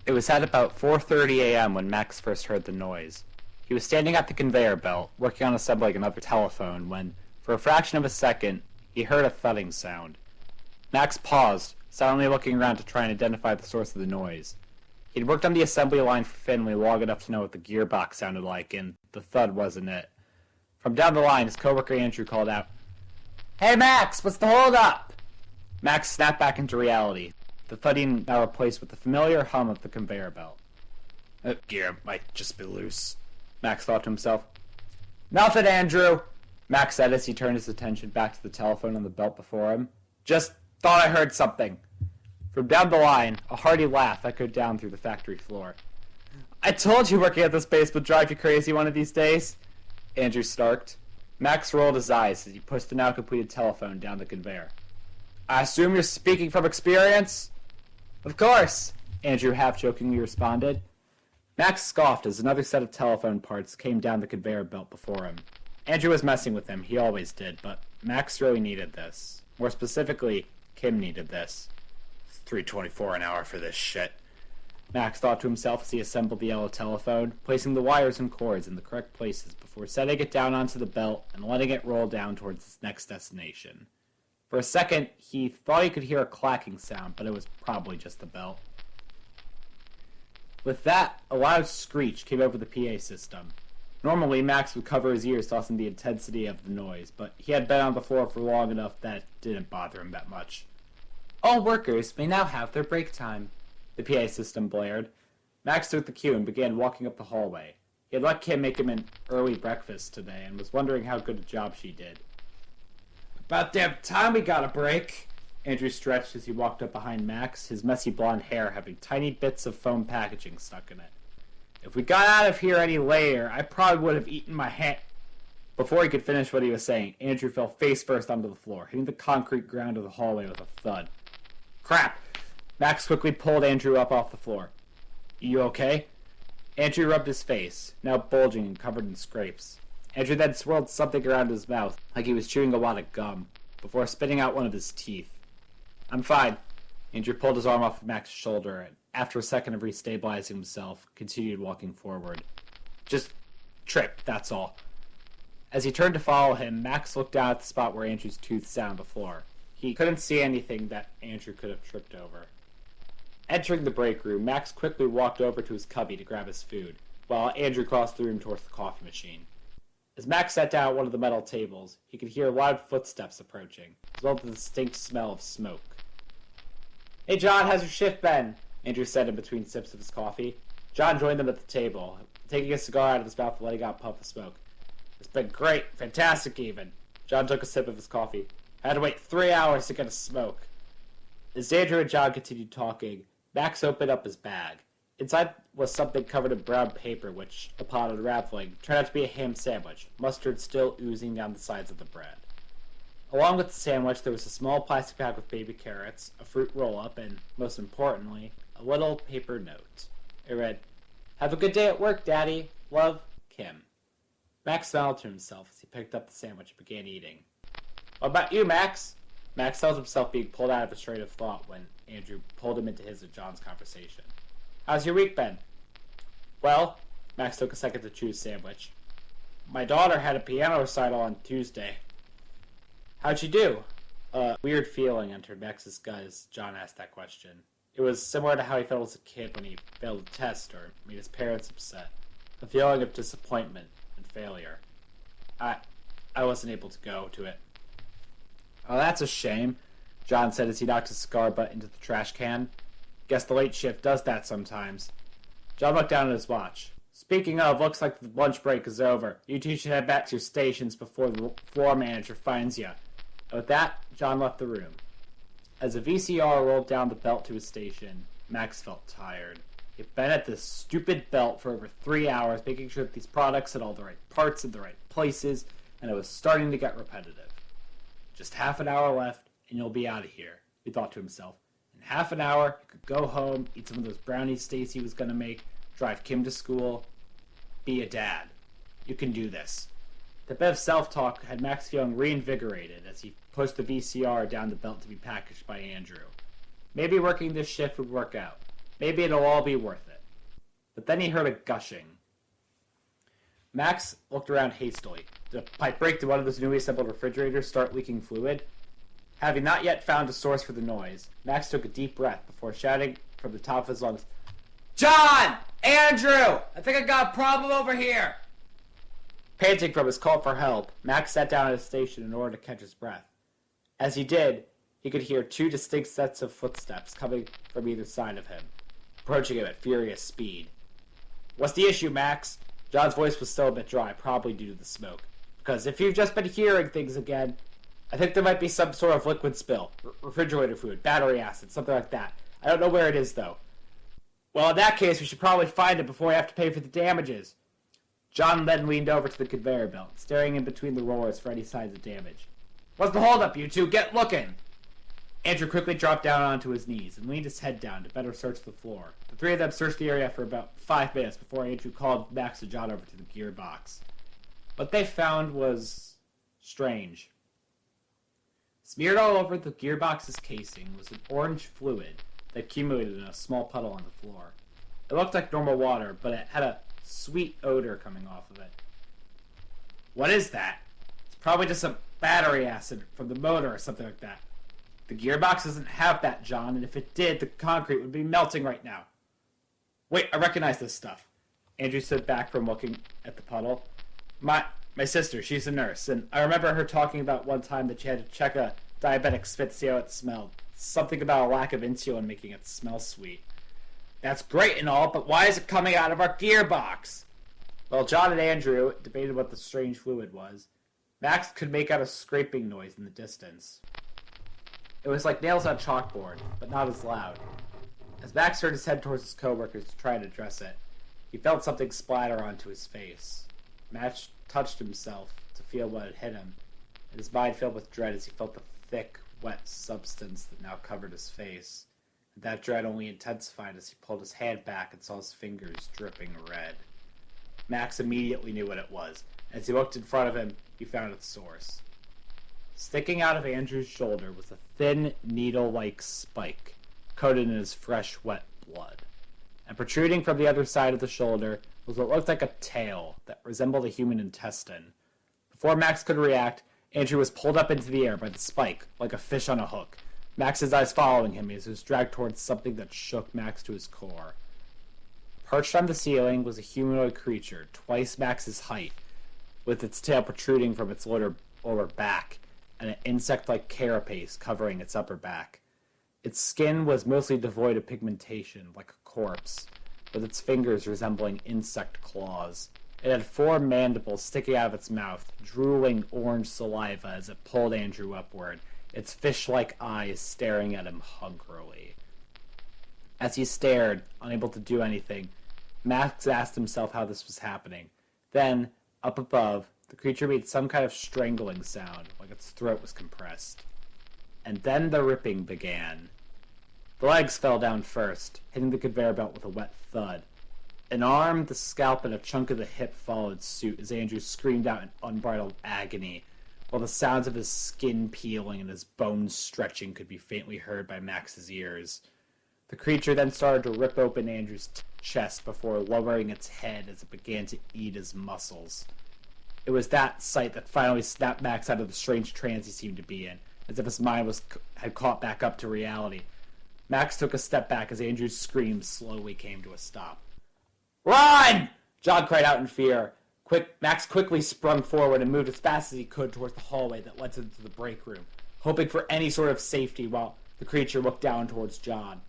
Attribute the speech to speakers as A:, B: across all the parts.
A: It was at about 4:30 a.m. when Max first heard the noise. He was standing at the conveyor belt, working on assembling another telephone, when, for a fraction of a second, he heard a thudding sound. Max paused, silently looking around to try and identify the source of the noise. He'd worked on the assembly line for Finnley long enough to know what the gearbox sounded like, and the thud wasn't it. From down the line, his coworker Andrew called out, "Hey Max, what's the holdup?" Max snapped back into reality, the thudding now replaced with the familiar hum of the conveyor belt. "That gear might just be loose," Max thought to himself. "Nothing, Andrew," Max said as he turned his attention back to the telephone on the belt before him. "Just thought I heard something." From down the line, a hearty laugh echoed down through the factory floor. "I told you working at this base would drive you crazy one of these days," Andrew snarked. Max rolled his eyes as he pushed the now completed telephone down the conveyor. "I assume you're speaking from experience?" "Of course," Andrew half-jokingly responded. Max scoffed as another set of telephone parts came down the conveyor belt before him. Andrew was messing with him, he always did, but Max really needed this. More specifically, Kim needed this. It's $3.24 an hour for this shit, Max thought to himself as he assembled the yellow telephone, placing the wires and cords in the correct places before setting it down onto the belt and letting it roll down towards its next destination. For a second, he thought he could hear a clacking sound, but it was probably just the belt. With that, a loud screech came over the PA system. Normally, Max would cover his ears to lessen the intensity of the noise, but he had been on the floor for long enough that it didn't bother him that much. "All workers may now have their break time," the PA system blared. Max took the cue and began walking up the hallway. He had let Kim make him an early breakfast today and was wondering how good a job she did. "About damn time we got a break," Andrew stretched as he walked up behind Max, his messy blonde hair having tiny bits of foam packaging stuck in it. "If we got out of here any later, I probably would have eaten my hand." Before he could finish what he was saying, Andrew fell face first onto the floor, hitting the concrete ground of the hallway with a thud. "Crap!" Max quickly pulled Andrew up off the floor. "You okay?" Andrew rubbed his face, now bulging and covered in scrapes. Andrew then swirled something around his mouth, like he was chewing a wad of gum, before spitting out one of his teeth. "I'm fine." Andrew pulled his arm off of Max's shoulder, and after a second of restabilizing himself, continued walking forward. "Just tripped, that's all." As he turned to follow him, Max looked down at the spot where Andrew's tooth sat on the floor. He couldn't see anything that Andrew could have tripped over. Entering the break room, Max quickly walked over to his cubby to grab his food, while Andrew crossed the room towards the coffee machine. As Max sat down at one of the metal tables, he could hear loud footsteps approaching, as well as the distinct smell of smoke. "Hey John, how's your shift been?" Andrew said in between sips of his coffee. John joined them at the table, taking a cigar out of his mouth and letting out a puff of smoke. "It's been great, fantastic even." John took a sip of his coffee. "I had to wait 3 hours to get a smoke." As Andrew and John continued talking, Max opened up his bag. Inside was something covered in brown paper, which, upon unraveling, turned out to be a ham sandwich, mustard still oozing down the sides of the bread. Along with the sandwich, there was a small plastic bag with baby carrots, a fruit roll-up, and, most importantly, a little paper note. It read, "Have a good day at work, Daddy. Love, Kim." Max smiled to himself as he picked up the sandwich and began eating. "What about you, Max?" Max felt himself being pulled out of his train of thought when Andrew pulled him into his and John's conversation. "How's your week been?" "Well," Max took a second to chew his sandwich. "My daughter had a piano recital on Tuesday." "How'd she do?" A weird feeling entered Max's gut as John asked that question. It was similar to how he felt as a kid when he failed a test or made his parents upset. A feeling of disappointment and failure. I wasn't able to go to it." "Oh, that's a shame," John said as he knocked his cigar butt into the trash can. "Guess the late shift does that sometimes." John looked down at his watch. "Speaking of, looks like the lunch break is over. You two should head back to your stations before the floor manager finds you." And with that, John left the room. As a VCR rolled down the belt to his station, Max felt tired. He'd been at this stupid belt for over 3 hours, making sure that these products had all the right parts in the right places, and it was starting to get repetitive. "Just half an hour left, and you'll be out of here," he thought to himself. "In half an hour, you could go home, eat some of those brownies Stacy was going to make, drive Kim to school, be a dad. You can do this." The bit of self-talk had Max feeling reinvigorated as he pushed the VCR down the belt to be packaged by Andrew. Maybe working this shift would work out. Maybe it'll all be worth it. But then he heard a gushing. Max looked around hastily. Did a pipe break to one of those newly assembled refrigerators start leaking fluid? Having not yet found a source for the noise, Max took a deep breath before shouting from the top of his lungs, "John! Andrew! I think I got a problem over here!" Panting from his call for help, Max sat down at his station in order to catch his breath. As he did, he could hear two distinct sets of footsteps coming from either side of him, approaching him at furious speed. "What's the issue, Max?" John's voice was still a bit dry, probably due to the smoke. "Because if you've just been hearing things again, I think there might be some sort of liquid spill. Refrigerator fluid, battery acid, something like that. I don't know where it is, though." "Well, in that case, we should probably find it before we have to pay for the damages." John then leaned over to the conveyor belt, staring in between the rollers for any signs of damage. "What's the holdup, you two? Get looking!" Andrew quickly dropped down onto his knees and leaned his head down to better search the floor. The three of them searched the area for about 5 minutes before Andrew called Max and John over to the gearbox. What they found was strange. Smeared all over the gearbox's casing was an orange fluid that accumulated in a small puddle on the floor. It looked like normal water, but it had a sweet odor coming off of it. "What is that?" "It's probably just some battery acid from the motor or something like that." "The gearbox doesn't have that, John, and if it did, the concrete would be melting right now." "Wait, I recognize this stuff." Andrew stood back from looking at the puddle. My sister, she's a nurse, and I remember her talking about one time that she had to check a diabetic spit to see how it smelled. Something about a lack of insulin making it smell sweet." "That's great and all, but why is it coming out of our gearbox?" While John and Andrew debated what the strange fluid was, Max could make out a scraping noise in the distance. It was like nails on chalkboard, but not as loud. As Max turned his head towards his coworkers to try and address it, he felt something splatter onto his face. Max touched himself to feel what had hit him, and his mind filled with dread as he felt the thick, wet substance that now covered his face. And that dread only intensified as he pulled his hand back and saw his fingers dripping red. Max immediately knew what it was. As he looked in front of him, he found its source. Sticking out of Andrew's shoulder was a thin, needle-like spike, coated in his fresh, wet blood. And protruding from the other side of the shoulder was what looked like a tail that resembled a human intestine. Before Max could react, Andrew was pulled up into the air by the spike, like a fish on a hook, Max's eyes following him as he was dragged towards something that shook Max to his core. Perched on the ceiling was a humanoid creature, twice Max's height, with its tail protruding from its lower back, and an insect-like carapace covering its upper back. Its skin was mostly devoid of pigmentation, like a corpse, with its fingers resembling insect claws. It had 4 mandibles sticking out of its mouth, drooling orange saliva as it pulled Andrew upward, its fish-like eyes staring at him hungrily. As he stared, unable to do anything, Max asked himself how this was happening. Then, up above, the creature made some kind of strangling sound, like its throat was compressed. And then the ripping began. The legs fell down first, hitting the conveyor belt with a wet thud. An arm, the scalp, and a chunk of the hip followed suit as Andrew screamed out in unbridled agony, while the sounds of his skin peeling and his bones stretching could be faintly heard by Max's ears. The creature then started to rip open Andrew's chest before lowering its head as it began to eat his muscles. It was that sight that finally snapped Max out of the strange trance he seemed to be in, as if his mind had caught back up to reality. Max took a step back as Andrew's screams slowly came to a stop. "Run!" John cried out in fear. Max quickly sprung forward and moved as fast as he could towards the hallway that led into the break room, hoping for any sort of safety while the creature looked down towards John.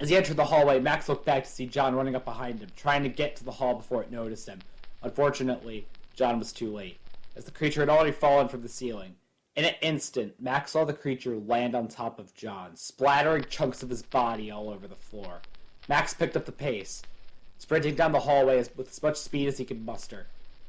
A: As he entered the hallway, Max looked back to see John running up behind him, trying to get to the hall before it noticed him. Unfortunately, John was too late, as the creature had already fallen from the ceiling. In an instant, Max saw the creature land on top of John, splattering chunks of his body all over the floor. Max picked up the pace, sprinting down the hallway with as much speed as he could muster.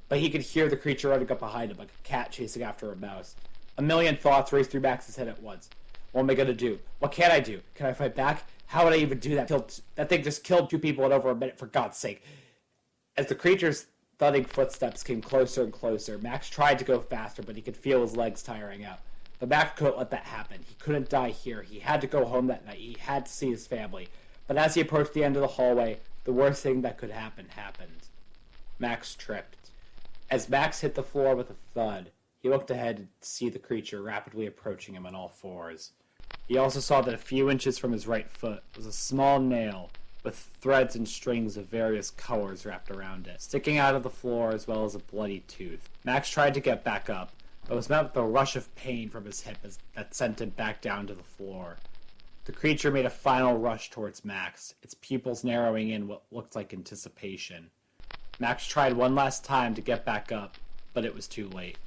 A: But he could hear the creature running up behind him like a cat chasing after a mouse. A million thoughts raced through Max's head at once. What am I going to do? What can I do? Can I fight back? How would I even do that? That thing just killed 2 people in over a minute, for God's sake. As the creature's thudding footsteps came closer and closer, Max tried to go faster, but he could feel his legs tiring out. But Max couldn't let that happen. He couldn't die here. He had to go home that night. He had to see his family. But as he approached the end of the hallway, the worst thing that could happen happened. Max tripped. As Max hit the floor with a thud, he looked ahead to see the creature rapidly approaching him on all fours. He also saw that a few inches from his right foot was a small nail with threads and strings of various colors wrapped around it, sticking out of the floor as well as a bloody tooth. Max tried to get back up, but was met with a rush of pain from his hip that sent him back down to the floor. The creature made a final rush towards Max, its pupils narrowing in what looked like anticipation. Max tried one last time to get back up, but it was too late.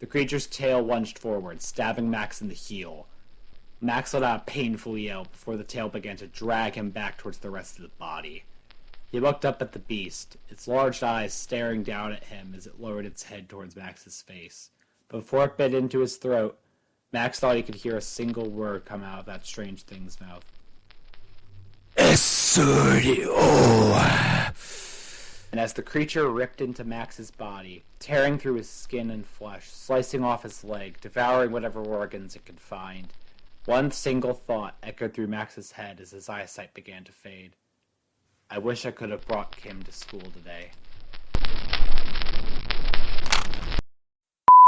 A: The creature's tail lunged forward, stabbing Max in the heel. Max let out a painful yell before the tail began to drag him back towards the rest of the body. He looked up at the beast, its large eyes staring down at him as it lowered its head towards Max's face. But before it bit into his throat, Max thought he could hear a single word come out of that strange thing's mouth. Esurio! And as the creature ripped into Max's body, tearing through his skin and flesh, slicing off his leg, devouring whatever organs it could find, one single thought echoed through Max's head as his eyesight began to fade. I wish I could have brought Kim to school today.